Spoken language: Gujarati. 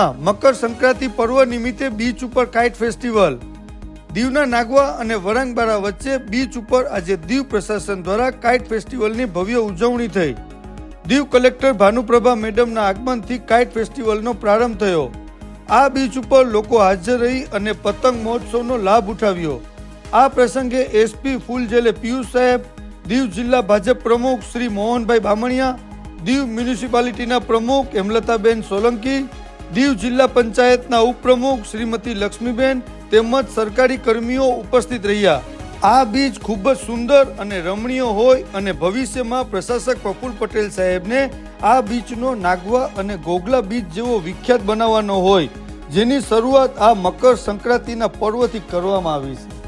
દીવમાં મકર સંક્રાંતિ પર્વ નિમિત્તે બીચ ઉપર કાઇટ ફેસ્ટિવલ। દીવના નાગવા અને વરાંગબારા વચ્ચે બીચ ઉપર આજે દીવ પ્રશાસન દ્વારા કાઇટ ફેસ્ટિવલની ભવ્ય ઉજવણી થઈ। દીવ કલેક્ટર ભાનુપ્રભા મેડમના આગમનથી કાઇટ ફેસ્ટિવલનો પ્રારંભ થયો। આ બીચ ઉપર લોકો હાજર રહી અને પતંગ મહોત્સવનો લાભ ઉઠાવ્યો। આ પ્રસંગે એસપી ફૂલજેલે પિયુષ સાહેબ, દીવ જિલ્લા ભાજપ પ્રમુખ શ્રી મોહનભાઈ બામણિયા, દીવ મ્યુનિસિપાલિટીના પ્રમુખ હેમલતાબેન સોલંકી, દીવ જિલ્લા પંચાયતના ઉપપ્રમુખ શ્રીમતી લક્ષ્મીબેન તેમજ સરકારી કર્મીઓ ઉપસ્થિત રહ્યા। આ બીચ ખૂબ જ સુંદર અને રમણીય હોય અને ભવિષ્યમાં પ્રશાસક પ્રફુલ પટેલ સાહેબને આ બીચનો નાગવા અને ગોગલા બીચ જેવો વિખ્યાત બનાવવાનો હોય, જેની શરૂઆત આ મકર સંક્રાંતિના પર્વથી કરવામાં આવી છે।